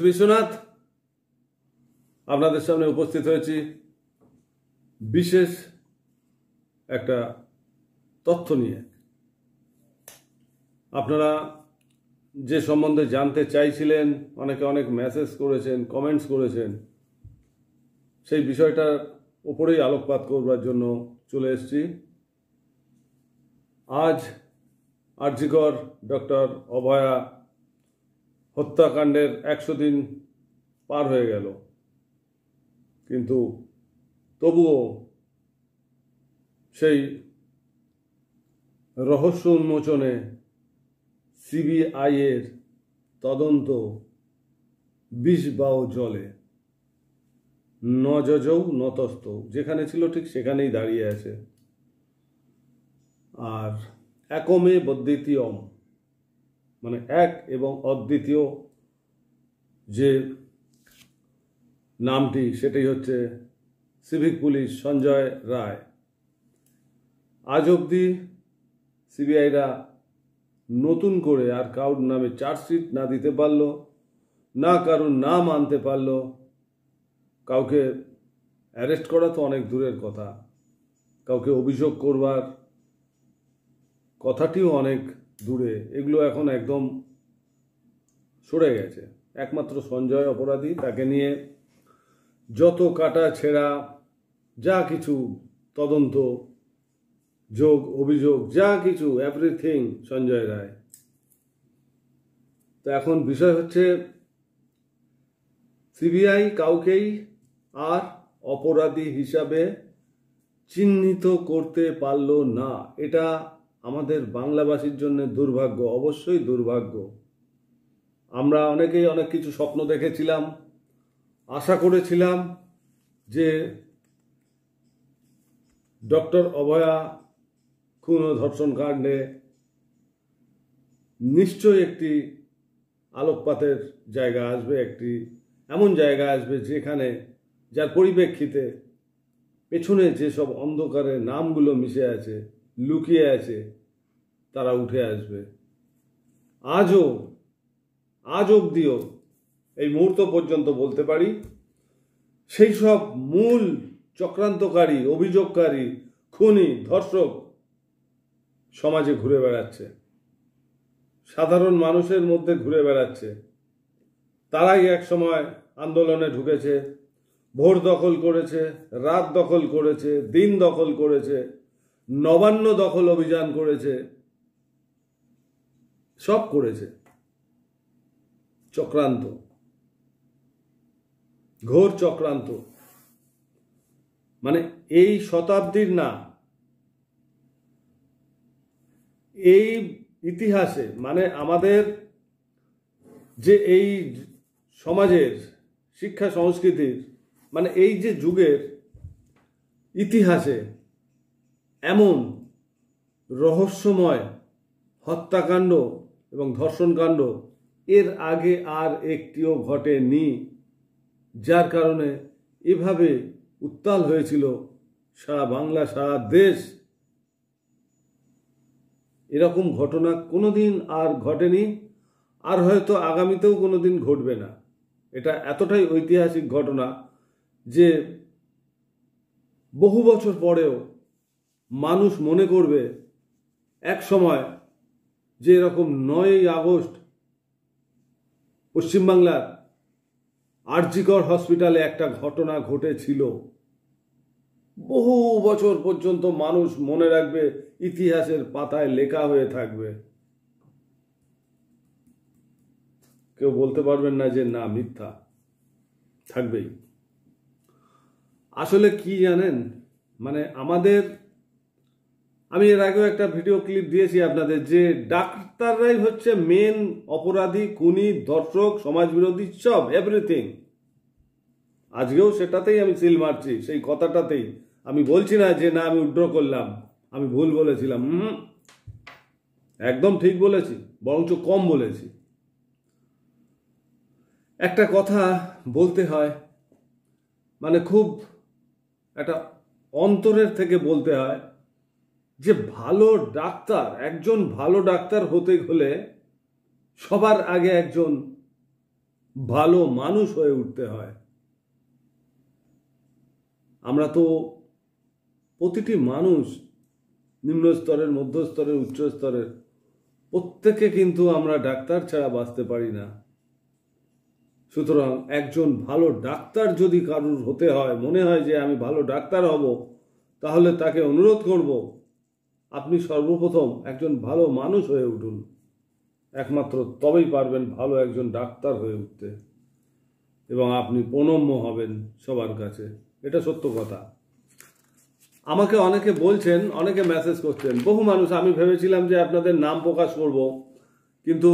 বিশ্বনাথ আপনাদের সামনে উপস্থিত হয়েছি বিশেষ একটা তথ্য নিয়ে। আপনারা যে সম্বন্ধে জানতে চাইছিলেন, অনেকে অনেক মেসেজ করেছেন, কমেন্টস করেছেন, সেই বিষয়টার উপরেই আলোকপাত করবার জন্য চলে এসেছি। আজ আরজিকর ডক্টর অভয়া হত্যাকাণ্ডের 100 দিন পার হয়ে গেল, কিন্তু তবুও সেই রহস্য উন্মোচনে সিবিআই এর তদন্ত বিষ বাও জলে, ন যজৌ নতস্ত, যেখানে ছিল ঠিক সেখানেই দাঁড়িয়ে আছে। আর একমে বদ্বিতীয়ম, মানে এক এবং অদ্বিতীয় যে নামটি, সেটাই হচ্ছে সিভিক পুলিশ সঞ্জয় রায়। আজ অবধি সিবিআইরা নতুন করে আর কারোর নামে চার্জশিট না দিতে পারল, না কারোর নাম আনতে পারল, কাউকে অ্যারেস্ট করা তো অনেক দূরের কথা, কাউকে অভিযোগ করবার কথাটিও অনেক দূরে। এগুলো এখন একদম সরে গেছে। একমাত্র সঞ্জয় অপরাধী, তাকে নিয়ে যত কাটা ছেঁড়া যা কিছু তদন্ত, যোগ, অভিযোগ, যা কিছু, এভরিথিং সঞ্জয় রায়। তো এখন বিষয় হচ্ছে সিবিআই কাউকেই আর অপরাধী হিসাবে চিহ্নিত করতে পারল না। এটা আমাদের বাংলাভাষীর জন্য দুর্ভাগ্য, অবশ্যই দুর্ভাগ্য। আমরা অনেকেই অনেক কিছু স্বপ্ন দেখেছিলাম, আশা করেছিলাম যে ডক্টর অভয়া খুন ও ধর্ষণ কাণ্ডে নিশ্চয়ই একটি আলোকপাতের জায়গা আসবে, একটি এমন জায়গা আসবে যেখানে, যার পরিপ্রেক্ষিতে পেছনে যেসব অন্ধকারের নামগুলো মিশে আছে, লুকিয়ে আছে, তারা উঠে আসবে। আজ অবধিও এই মুহূর্ত পর্যন্ত বলতে পারি, সেই সব মূল চক্রান্তকারী, অভিযোগকারী, খুনি, ধর্ষক সমাজে ঘুরে বেড়াচ্ছে, সাধারণ মানুষের মধ্যে ঘুরে বেড়াচ্ছে। তারাই এক সময় আন্দোলনে ঢুকেছে, ভোর দখল করেছে, রাত দখল করেছে, দিন দখল করেছে, নবান্ন দখল অভিযান করেছে, সব করেছে। চক্রান্ত, ঘোর চক্রান্ত। মানে এই শতাব্দীর না, এই ইতিহাসে, মানে আমাদের যে এই সমাজের শিক্ষা সংস্কৃতির, মানে এই যে যুগের ইতিহাসে এমন রহস্যময় হত্যাকাণ্ড এবং ধর্ষণকাণ্ড এর আগে আর একটিও ঘটেনি, যার কারণে এভাবে উত্তাল হয়েছিল সারা বাংলা, সারা দেশ। এরকম ঘটনা কোনোদিন আর ঘটেনি, আর হয়তো আগামীতেও কোনোদিন ঘটবে না। এটা এতটাই ঐতিহাসিক ঘটনা যে বহু বছর পরেও মানুষ মনে করবে এক সময় যে এরকম 9ই আগস্ট পশ্চিমবাংলার আরজিকর হসপিটালে একটা ঘটনা ঘটেছিল। বহু বছর পর্যন্ত মানুষ মনে রাখবে, ইতিহাসের পাতায় লেখা হয়ে থাকবে। কেউ বলতে পারবেন না যে না, মিথ্যা, থাকবেই। আসলে কি জানেন, মানে আমাদের, আমি এর আগেও একটা ভিডিও ক্লিপ দিয়েছি আপনাদের, যে ডাক্তাররাই হচ্ছে মেন অপরাধী, খুনি, ধর্ষক, সমাজবিরোধী, সব, এভরিথিং। আজকেও সেটাতেই আমি সিল মারছি, সেই কথাটাতেই। আমি বলছি না যে না আমি উড্র করলাম, আমি ভুল বলেছিলাম, একদম ঠিক বলেছি, বরঞ্চ কম বলেছি। একটা কথা বলতে হয়, মানে খুব একটা অন্তরের থেকে বলতে হয়, যে ভালো ডাক্তার, একজন ভালো ডাক্তার হতে হলে সবার আগে একজন ভালো মানুষ হয়ে উঠতে হয়। আমরা তো প্রতিটি মানুষ, নিম্ন স্তরের, মধ্যস্তরের, উচ্চ স্তরের, প্রত্যেকে কিন্তু আমরা ডাক্তার ছাড়া বাঁচতে পারি না। সুতরাং একজন ভালো ডাক্তার যদি কারুর হতে হয়, মনে হয় যে আমি ভালো ডাক্তার হব, তাহলে তাকে অনুরোধ করব, আপনি সর্বপ্রথম একজন ভালো মানুষ হয়ে উঠুন। একমাত্র তবেই পারবেন ভালো একজন ডাক্তার হয়ে উঠতে, এবং আপনি প্রণম্য হবেন সবার কাছে। এটা সত্য কথা। আমাকে অনেকে বলছেন, অনেকে মেসেজ করছেন, বহু মানুষ। আমি ভেবেছিলাম যে আপনাদের নাম প্রকাশ করব, কিন্তু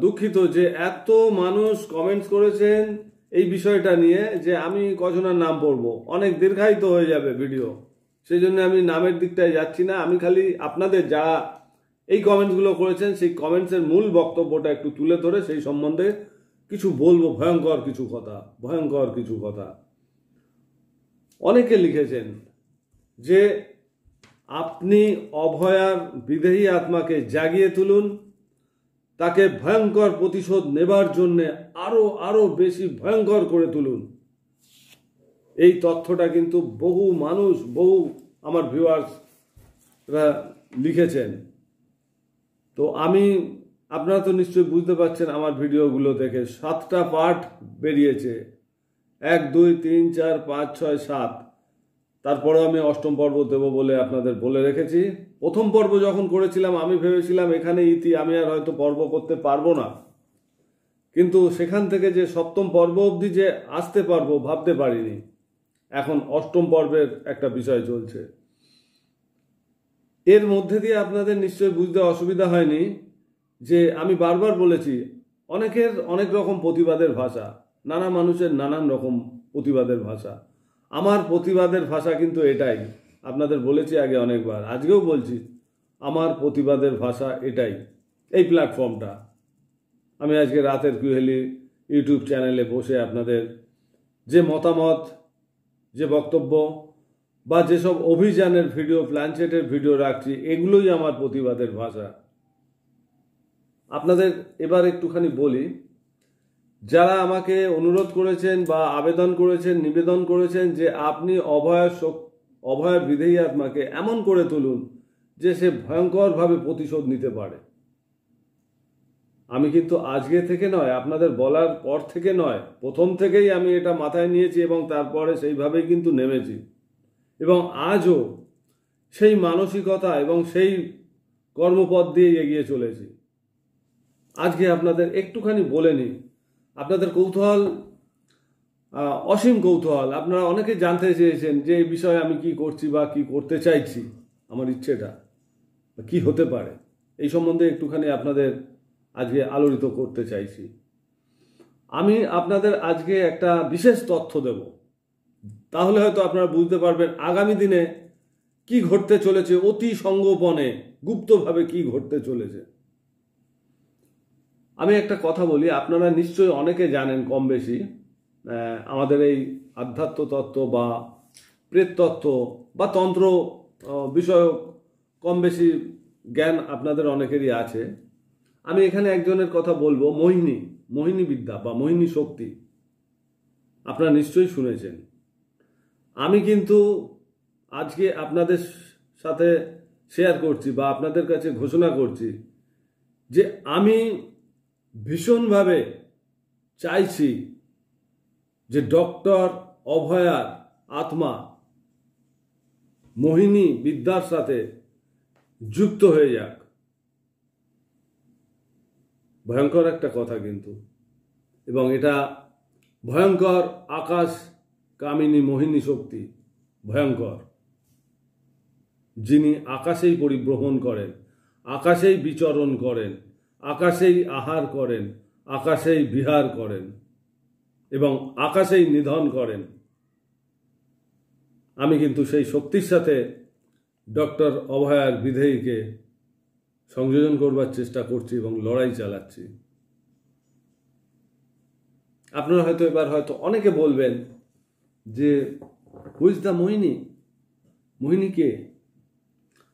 দুঃখিত যে এত মানুষ কমেন্টস করেছেন এই বিষয়টা নিয়ে যে আমি কজনের নাম পড়ব, অনেক দীর্ঘায়িত হয়ে যাবে ভিডিও। সেই জন্য আমি নামের দিকটায় যাচ্ছি না। আমি খালি আপনাদের যারা এই কমেন্টসগুলো করেছেন সেই কমেন্টসের মূল বক্তব্যটা একটু তুলে ধরে সেই সম্বন্ধে কিছু বলবো। ভয়ঙ্কর কিছু কথা, ভয়ঙ্কর কিছু কথা। অনেকে লিখেছেন যে আপনি অভয়ার বিদেহী আত্মাকে জাগিয়ে তুলুন, তাকে ভয়ঙ্কর প্রতিশোধ নেবার জন্যে আরো বেশি ভয়ঙ্কর করে তুলুন। এই তথ্যটা কিন্তু বহু মানুষ, বহু আমার ভিউয়ার্সরা লিখেছেন। তো আপনারা তো নিশ্চয়ই বুঝতে পারছেন আমার ভিডিওগুলো দেখে, 7টা পার্ট বেরিয়েছে, 1, 2, 3, 4, 5, 6, 7। তারপরে আমি 8ম পর্ব দেব বলে আপনাদের বলে রেখেছি। প্রথম পর্ব যখন করেছিলাম আমি ভেবেছিলাম এখানে আমি আর হয়তো পর্ব করতে পারবো না, কিন্তু সেখান থেকে যে 7ম পর্ব অবধি যে আসতে পারবো ভাবতে পারিনি। এখন 8ম পর্বের একটা বিষয় চলছে। এর মধ্যে দিয়ে আপনাদের নিশ্চয়ই বুঝতে অসুবিধা হয়নি যে আমি বারবার বলেছি অনেকের অনেক রকম প্রতিবাদের ভাষা, নানা মানুষের নানান রকম প্রতিবাদের ভাষা। আমার প্রতিবাদের ভাষা কিন্তু এটাই, আপনাদের বলেছি আগে অনেকবার, আজকেও বলছি, আমার প্রতিবাদের ভাষা এটাই। এই প্ল্যাটফর্মটা আমি আজকে রাতের কুহেলি ইউটিউব চ্যানেলে বসে আপনাদের যে মতামত, যে বক্তব্য বা যেসব অভিযানের ভিডিও, প্ল্যানচেটের ভিডিও রাখছি, এগুলোই আমার প্রতিবাদের ভাষা। আপনাদের এবার একটুখানি বলি, যারা আমাকে অনুরোধ করেছেন বা আবেদন করেছেন, নিবেদন করেছেন যে আপনি অভয়ার বিদেহী আত্মাকে এমন করে তুলুন যে সে ভয়ঙ্করভাবে প্রতিশোধ নিতে পারে। আমি কিন্তু আজকে থেকে নয়, আপনাদের বলার পর থেকে নয়, প্রথম থেকেই আমি এটা মাথায় নিয়েছি এবং তারপরে সেইভাবেই কিন্তু নেমেছি, এবং আজও সেই মানসিকতা এবং সেই কর্মপথ দিয়ে এগিয়ে চলেছি। আজকে আপনাদের একটুখানি বলে নিই, আপনাদের কৌতূহল, অসীম কৌতূহল, আপনারা অনেকে জানতে চেয়েছেন যে এই বিষয়ে আমি কি করছি বা কি করতে চাইছি, আমার ইচ্ছেটা কি হতে পারে, এই সম্বন্ধে একটুখানি আপনাদের আজকে আলোড়িত করতে চাইছি। আমি আপনাদের আজকে একটা বিশেষ তথ্য দেব, তাহলে হয়তো আপনারা বুঝতে পারবেন আগামী দিনে কি ঘটতে চলেছে, অতি সঙ্গোপনে গুপ্তভাবে কি ঘটতে চলেছে। আমি একটা কথা বলি, আপনারা নিশ্চয়ই অনেকে জানেন কম বেশি, আমাদের এই আধ্যাত্ম তত্ত্ব বা প্রেত তত্ত্ব বা তন্ত্র বিষয়ক কম বেশি জ্ঞান আপনাদের অনেকেরই আছে। আমি এখানে একজনের কথা বলবো, মোহিনী বিদ্যা বা মোহিনী শক্তি, আপনারা নিশ্চয়ই শুনেছেন। আমি কিন্তু আজকে আপনাদের সাথে শেয়ার করছি বা আপনাদের কাছে ঘোষণা করছি যে আমি ভীষণভাবে চাইছি যে ডক্টর অভয়ার আত্মা মোহিনী বিদ্যার সাথে যুক্ত হয়ে যাক। ভয়ঙ্কর একটা কথা কিন্তু, এবং এটা ভয়ঙ্কর আকাশ কামিনী মোহিনী শক্তি, ভয়ঙ্কর, যিনি আকাশেই পরিভ্রমণ করেন, আকাশেই বিচরণ করেন, আকাশেই আহার করেন, আকাশেই বিহার করেন এবং আকাশেই নিধন করেন। আমি কিন্তু সেই শক্তির সাথে ডক্টর অভয়ার বিদেহীকে সংযোজন করবার চেষ্টা করছি এবং লড়াই চালাচ্ছি। আপনারা হয়তো অনেকে বলবেন যে হু ইজ দ্য মোহিনী, মোহিনী কে?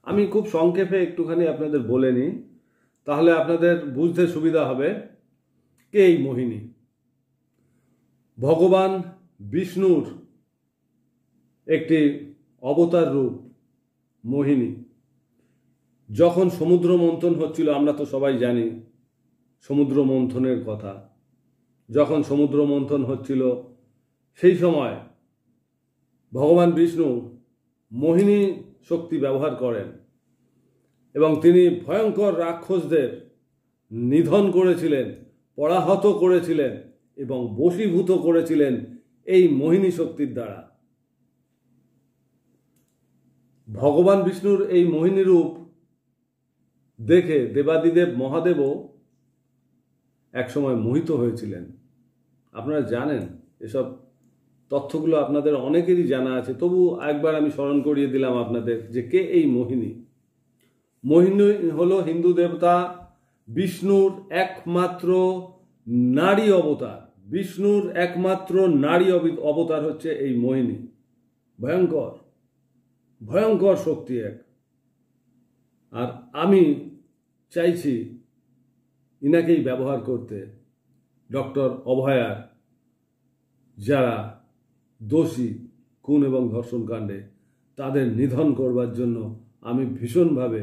আমি খুব সংক্ষেপে একটুখানি আপনাদের বলে নিই, তাহলে আপনাদের বুঝতে সুবিধা হবে কে এই মোহিনী। ভগবান বিষ্ণুর একটি অবতার রূপ মোহিনী। যখন সমুদ্র মন্থন হচ্ছিল, আমরা তো সবাই জানি সমুদ্র মন্থনের কথা, যখন সমুদ্র মন্থন হচ্ছিল সেই সময় ভগবান বিষ্ণু মোহিনী শক্তি ব্যবহার করেন এবং তিনি ভয়ঙ্কর রাক্ষসদের নিধন করেছিলেন, পরাহত করেছিলেন এবং বশীভূত করেছিলেন এই মোহিনী শক্তির দ্বারা। ভগবান বিষ্ণুর এই মোহিনী রূপ দেখে দেবাদিদেব মহাদেবও একসময় মোহিত হয়েছিলেন। আপনারা জানেন, এসব তথ্যগুলো আপনাদের অনেকেরই জানা আছে, তবু একবার আমি স্মরণ করিয়ে দিলাম আপনাদের যে কে এই মোহিনী। মোহিনী হলো হিন্দু দেবতা বিষ্ণুর একমাত্র নারী অবতার। বিষ্ণুর একমাত্র নারী অবতার হচ্ছে এই মোহিনী। ভয়ঙ্কর ভয়ঙ্কর শক্তি এক। আর আমি চাইছি ইনাকেই ব্যবহার করতে, ডক্টর অভয়ার যারা দোষী খুন এবং ধর্ষণ কাণ্ডে, তাদের নিধন করবার জন্য আমি ভীষণভাবে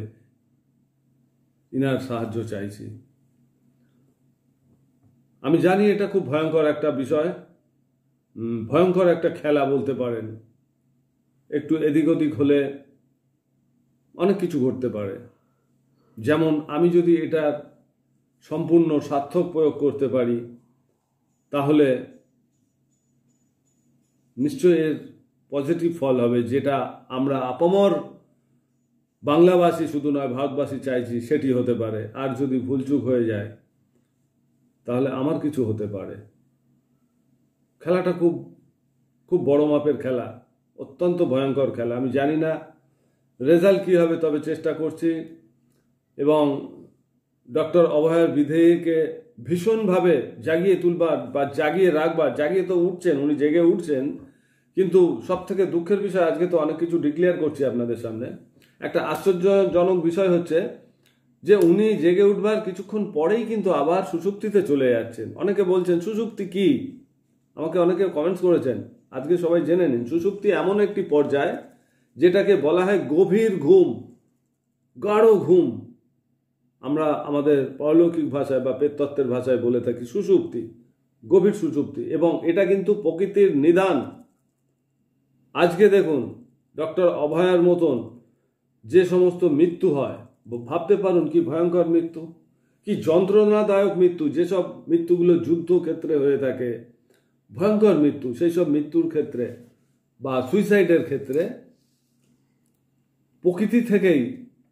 ইনার সাহায্য চাইছি। আমি জানি এটা খুব ভয়ঙ্কর একটা বিষয়, ভয়ঙ্কর একটা খেলা বলতে পারেন। একটু এদিক ওদিক হলে অনেক কিছু ঘটতে পারে। যেমন আমি যদি এটার সম্পূর্ণ সার্থক প্রয়োগ করতে পারি, তাহলে নিশ্চয়ই এর পজিটিভ ফল হবে, যেটা আমরা আপামর বাংলাভাষী শুধু নয় ভারতবাসী চাইছি সেটি হতে পারে। আর যদি ভুলচুক হয়ে যায় তাহলে আমার কিছু হতে পারে। খেলাটা খুব খুব বড় মাপের খেলা, অত্যন্ত ভয়ঙ্কর খেলা। আমি জানি না রেজাল্ট কী হবে, তবে চেষ্টা করছি এবং ডক্টর অভয়ের বিধেয়কে ভীষণভাবে জাগিয়ে তুলবার বা জাগিয়ে রাখবার। জাগিয়ে তো উঠছেন, উনি জেগে উঠছেন, কিন্তু সব থেকে দুঃখের বিষয় আজকে তো অনেক কিছু ডিক্লেয়ার করছি আপনাদের সামনে। একটা আশ্চর্যজনক বিষয় হচ্ছে যে উনি জেগে উঠবার কিছুক্ষণ পরেই কিন্তু আবার সুষুপ্তিতে চলে যাচ্ছেন। অনেকে বলছেন সুষুপ্তি কি, আমাকে অনেকে কমেন্টস করেছেন, আজকে সবাই জেনে নিন। সুষুপ্তি এমন একটি পর্যায় যেটাকে বলা হয় গভীর ঘুম, গাঢ় ঘুম। আমরা আমাদের পারলৌকিক ভাষায় বা পেতত্ত্বের ভাষায় বলে থাকি সুষুপ্তি, গভীর সুষুপ্তি, এবং এটা কিন্তু প্রকৃতির নিদান। আজকে দেখুন ডক্টর অভয়ার মতন যে সমস্ত মৃত্যু হয়, ভাবতে পারুন কি ভয়ঙ্কর মৃত্যু, কি যন্ত্রণাদায়ক মৃত্যু। যেসব মৃত্যুগুলো যুদ্ধক্ষেত্রে হয়ে থাকে, ভয়ঙ্কর মৃত্যু, সেই সব মৃত্যুর ক্ষেত্রে বা সুইসাইডের ক্ষেত্রে প্রকৃতি থেকেই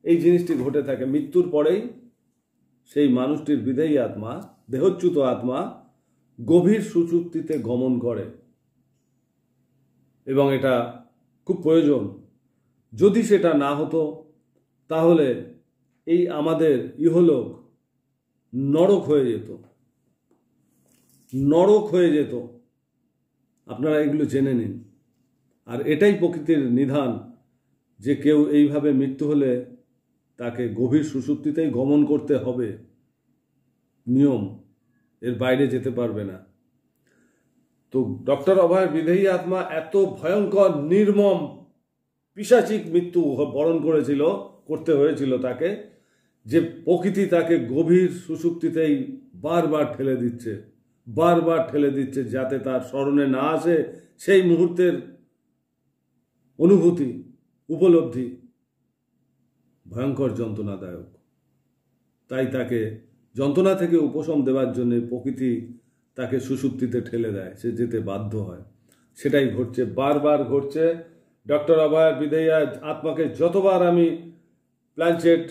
এই জিনিসটি ঘটে থাকে। মৃত্যুর পরেই সেই মানুষটির বিদেহী আত্মা, দেহচ্যুত আত্মা গভীর সুষুপ্তিতে গমন করে এবং এটা খুব প্রয়োজন। যদি সেটা না হতো তাহলে এই আমাদের ইহলোক নরক হয়ে যেত, নরক হয়ে যেত। আপনারা এগুলো জেনে নিন। আর এটাই প্রকৃতির নিধান যে কেউ এইভাবে মৃত্যু হলে তাকে গভীর সুষুপ্তিতেই গমন করতে হবে, নিয়ম, এর বাইরে যেতে পারবে না। তো ডক্টর অভয়ের বিদেহী আত্মা এত ভয়ঙ্কর নির্মম পিশাচিক মৃত্যু বরণ করতে হয়েছিল তাকে, যে প্রকৃতি তাকে গভীর সুষুপ্তিতেই বারবার ঠেলে দিচ্ছে, যাতে তার স্মরণে না আসে সেই মুহূর্তের অনুভূতি, উপলব্ধি। ভয়ঙ্কর যন্ত্রণাদায়ক। তাই তাকে যন্ত্রণা থেকে উপশম দেওয়ার জন্য প্রকৃতি তাকে সুষুপ্তিতে ঠেলে দেয়, সে যেতে বাধ্য হয়। সেটাই ঘটছে, বারবার ঘটছে। ডক্টর অভয়ের বিদেহী আত্মাকে যতবার আমি প্ল্যানচেট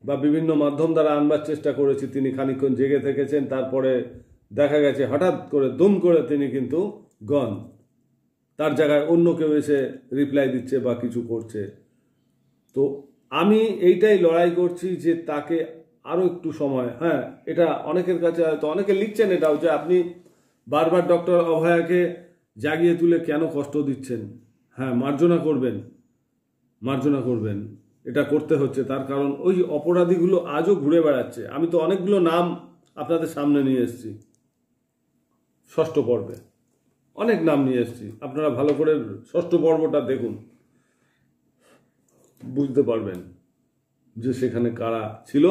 বা বিভিন্ন মাধ্যম দ্বারা আনবার চেষ্টা করেছি, তিনি খানিকক্ষণ জেগে থেকেছেন, তারপরে দেখা গেছে হঠাৎ করে দুম করে তিনি কিন্তু গন। তার জায়গায় অন্য কেউ এসে রিপ্লাই দিচ্ছে বা কিছু করছে। তো আমি এইটাই লড়াই করছি যে তাকে আরও একটু সময়, হ্যাঁ, এটা অনেকের কাছে হয়তো অনেকে লিখছেন এটাও যে আপনি বারবার ডক্টর অভয়াকে জাগিয়ে তুলে কেন কষ্ট দিচ্ছেন। হ্যাঁ, মার্জনা করবেন, এটা করতে হচ্ছে। তার কারণ ওই অপরাধীগুলো আজও ঘুরে বেড়াচ্ছে। আমি তো অনেকগুলো নাম আপনাদের সামনে নিয়ে এসেছি 6ষ্ঠ পর্বে। অনেক নাম নিয়ে এসেছি, আপনারা ভালো করে ষষ্ঠ পর্বটা দেখুন, বুঝতে পারবেন যে সেখানে কারা ছিল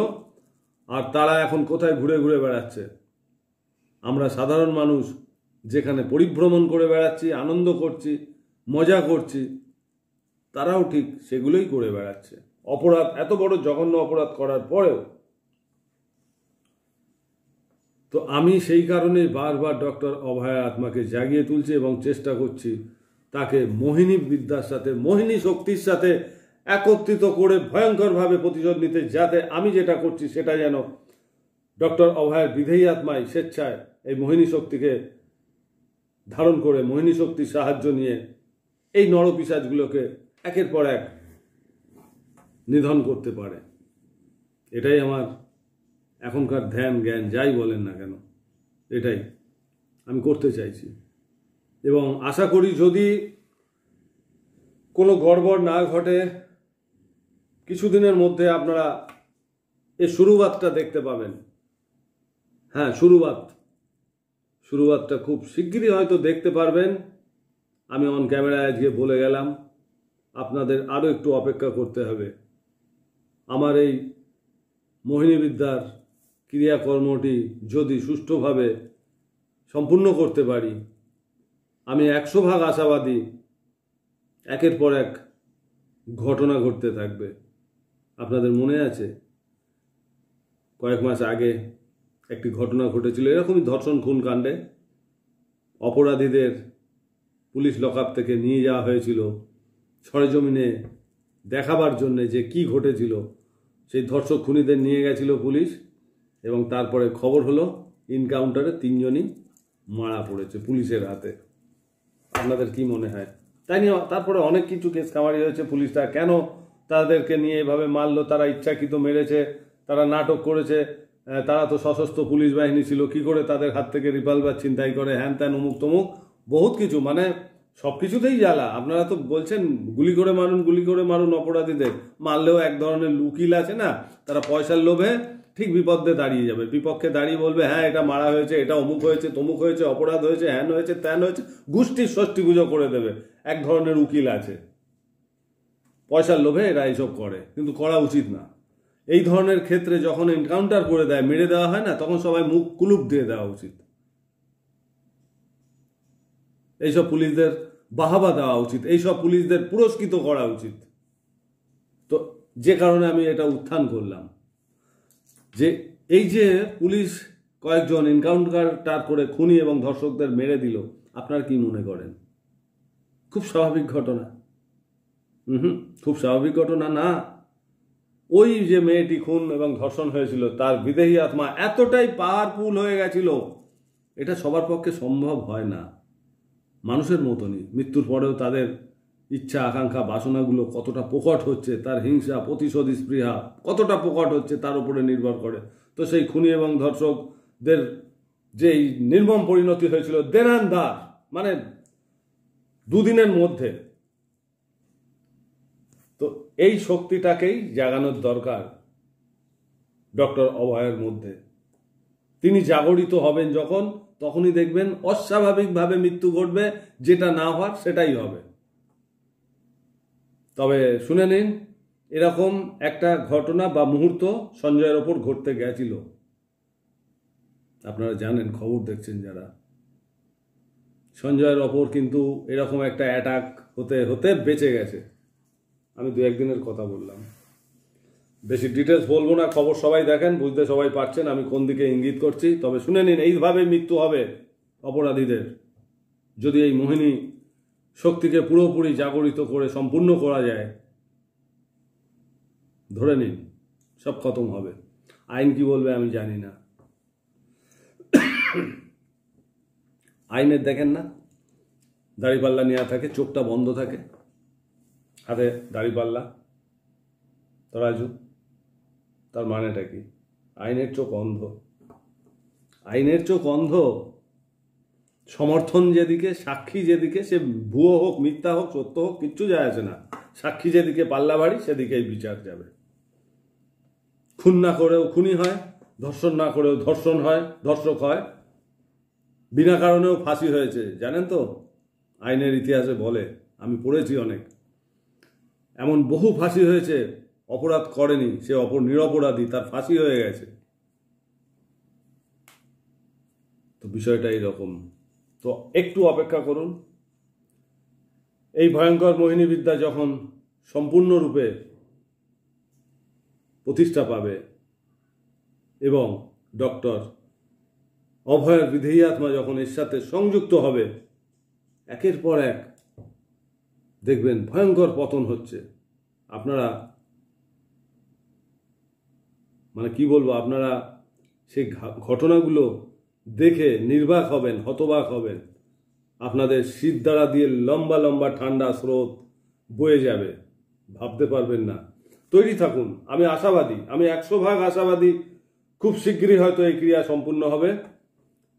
আর তারা এখন কোথায় ঘুরে ঘুরে বেড়াচ্ছে। আমরা সাধারণ মানুষ যেখানে পরিভ্রমণ করে বেড়াচ্ছি, আনন্দ করছি, মজা করছি, তারাও ঠিক সেগুলোই করে বেড়াচ্ছে। অপরাধ, এত বড় জঘন্য অপরাধ করার পরেও। তো আমি সেই কারণেই বারবার ডক্টর অভয়া আত্মাকে জাগিয়ে তুলছি এবং চেষ্টা করছি তাকে মোহিনী বিদ্যার সাথে, মোহিনী শক্তির সাথে একত্রিত করে ভয়ঙ্করভাবে প্রতিশোধ নিতে, যাতে আমি যেটা করছি সেটা যেন ডক্টর অভয়ের বিধেয়ী আত্মায় স্বেচ্ছায় এই মোহিনী শক্তিকে ধারণ করে, মোহিনী শক্তির সাহায্য নিয়ে এই নরপিশাচগুলোকে একের পর এক নিধন করতে পারে। এটাই আমার এখনকার ধ্যান জ্ঞান, যাই বলেন না কেন, এটাই আমি করতে চাইছি। এবং আশা করি যদি কোনো গড়বড় না ঘটে, কিছুদিনের মধ্যে আপনারা এর শুরুয়াতটা দেখতে পাবেন। হ্যাঁ, শুরুয়াতটা খুব শিগগিরই হয়তো দেখতে পারবেন। আমি অন ক্যামেরায় আজকে বলে গেলাম, আপনাদের আরও একটু অপেক্ষা করতে হবে। আমার এই মোহিনী বিদ্যার ক্রিয়াকর্মটি যদি সুষ্ঠুভাবে সম্পূর্ণ করতে পারি, আমি 100% আশাবাদী একের পর এক ঘটনা ঘটতে থাকবে। আপনাদের মনে আছে কয়েক মাস আগে একটি ঘটনা ঘটেছিল এরকমই ধর্ষণ খুন কাণ্ডে। অপরাধীদের পুলিশ লকআপ থেকে নিয়ে যাওয়া হয়েছিল সরেজমিনে দেখাবার জন্যে যে কি ঘটেছিল। সেই ধর্ষক খুনিদের নিয়ে গেছিল পুলিশ, এবং তারপরে খবর হলো ইনকাউন্টারে 3 জনই মারা পড়েছে পুলিশের হাতে। আপনাদের কি মনে হয়? তাই নিয়ে তারপরে অনেক কিছু কেস কামারি হয়েছে। পুলিশটা কেন তাদেরকে নিয়ে এভাবে মারলো, তারা ইচ্ছাকৃত মেরেছে, তারা নাটক করেছে, তারা তো সশস্ত্র পুলিশ বাহিনী ছিল, কি করে তাদের হাত থেকে রিভলভার ছিনতাই করে, হ্যান ত্যান অমুক তমুক, বহুত কিছু, মানে সব কিছুতেই জ্বালা। আপনারা তো বলছেন গুলি করে মারুন অপরাধীদের, মারলেও এক ধরনের লুকিল আছে না, তারা পয়সার লোভে ঠিক বিপদে দাঁড়িয়ে যাবে, বিপক্ষে দাঁড়িয়ে বলবে হ্যাঁ এটা মারা হয়েছে, এটা অমুক হয়েছে, তমুক হয়েছে, অপরাধ হয়েছে, হ্যান হয়েছে, ত্যান হয়েছে, গোষ্ঠীর ষষ্ঠী পুজো করে দেবে। এক ধরনের উকিল আছে, পয়সার লোভে এরা এইসব করে, কিন্তু করা উচিত না। এই ধরনের ক্ষেত্রে যখন এনকাউন্টার করে দেয়, মেরে দেওয়া হয় না, তখন সবাই মুখ কুলুপ দিয়ে দেওয়া উচিত। এইসব পুলিশদের বাহাবা দেওয়া উচিত, এইসব পুলিশদের পুরস্কৃত করা উচিত। তো যে কারণে আমি এটা উত্থান করলাম, যে এই যে পুলিশ কয়েকজন এনকাউন্টার করে খুনি এবং ধর্ষকদের মেরে দিল, আপনারা কি মনে করেন খুব স্বাভাবিক ঘটনা? খুব স্বাভাবিক ঘটনা না। ওই যে মেয়েটি খুন এবং ধর্ষণ হয়েছিল, তার বিদেহী আত্মা এতটাই পাওয়ারফুল হয়ে গেছিল, এটা সবার পক্ষে সম্ভব হয় না। মানুষের মতনই মৃত্যুর পরেও তাদের ইচ্ছা আকাঙ্ক্ষা বাসনাগুলো কতটা প্রকট হচ্ছে, তার হিংসা প্রতিশোধ স্পৃহা কতটা প্রকট হচ্ছে তার উপরে নির্ভর করে। তো সেই খুনি এবং ধর্ষকদের যেই নির্মম পরিণতি হয়েছিল দেনান্দার, মানে 2 দিনের মধ্যে, তো এই শক্তিটাকেই জাগানোর দরকার ডক্টর অভয়ের মধ্যে। তিনি জাগরিত হবেন যখন, তখনই দেখবেন অস্বাভাবিকভাবে মৃত্যু ঘটবে, যেটা না হওয়ার সেটাই হবে। তবে শুনে নিন, এরকম একটা ঘটনা বা মুহূর্ত সঞ্জয়ের ওপর ঘটতে গেছিল। আপনারা জানেন, খবর দেখছেন যারা, সঞ্জয়ের ওপর কিন্তু এরকম একটা অ্যাটাক হতে হতে বেঁচে গেছে। আমি 2-1 দিনের কথা বললাম, বেশি ডিটেলস বলবো না। খবর সবাই দেখেন, বুঝতে সবাই পারছেন আমি কোন দিকে ইঙ্গিত করছি। তবে শুনে নিন, এইভাবে মৃত্যু হবে অপরাধীদের যদি এই মোহিনী শক্তিকে পুরোপুরি জাগরিত করে সম্পূর্ণ করা যায়। ধরে নিন সব খতম হবে। আইন কি বলবে আমি জানি না। আইনের দেখেন না, দাড়িপাল্লা নেওয়া থাকে, চোখটা বন্ধ থাকে, হাতে দাড়িপাল্লা, তরাজু, তার মানেটা কি? আইনের চোখ অন্ধ। আইনের চোখ অন্ধ। সমর্থন যেদিকে, সাক্ষী যেদিকে, সে ভুয়ো হোক মিথ্যা হোক সত্য হোক কিচ্ছু যায় আসে না। সাক্ষী যেদিকে পাল্লা ভারী সেদিকেই বিচার যাবে। খুন না করেও খুনি হয়, ধর্ষণ না করেও ধর্ষণ হয়, ধর্ষক হয়, বিনা কারণেও ফাঁসি হয়েছে, জানেন তো? আইনের ইতিহাসে বলে, আমি পড়েছি অনেক, এমন বহু ফাঁসি হয়েছে, অপরাধ করেনি, সে নিরপরাধী, তার ফাঁসি হয়ে গেছে। তো বিষয়টা এইরকম। তো একটু অপেক্ষা করুন, এই ভয়ঙ্কর মোহিনীবিদ্যা যখন সম্পূর্ণরূপে প্রতিষ্ঠা পাবে এবং ডক্টর অভয়ের বিধেয়ী আত্মা যখন এর সাথে সংযুক্ত হবে, একের পর এক দেখবেন ভয়ঙ্কর পতন হচ্ছে। আপনারা মানে কি বলবো, আপনারা সেই ঘটনাগুলো দেখে নির্বাক হবেন, হতবাক হবেন। আপনাদের শীত দ্বারা দিয়ে লম্বা লম্বা ঠান্ডা স্রোত বয়ে যাবে, ভাবতে পারবেন না। তৈরি থাকুন, আমি আশাবাদী, আমি 100% আশাবাদী। খুব শীঘ্রই হয়তো এই ক্রিয়া সম্পূর্ণ হবে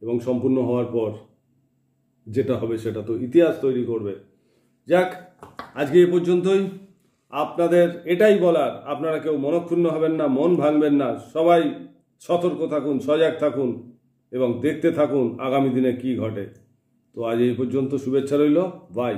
এবং সম্পূর্ণ হওয়ার পর যেটা হবে সেটা তো ইতিহাস তৈরি করবে। যাক, আজকে এ পর্যন্তই। আপনাদের এটাই বলার, আপনারা কেউ মনক্ষুণ্ণ হবেন না, মন ভাঙবেন না, সবাই সতর্ক থাকুন, সজাগ থাকুন এবং দেখতে থাকুন আগামী দিনে কি ঘটে। তো আজ এই পর্যন্ত, শুভেচ্ছা রইল, বাই।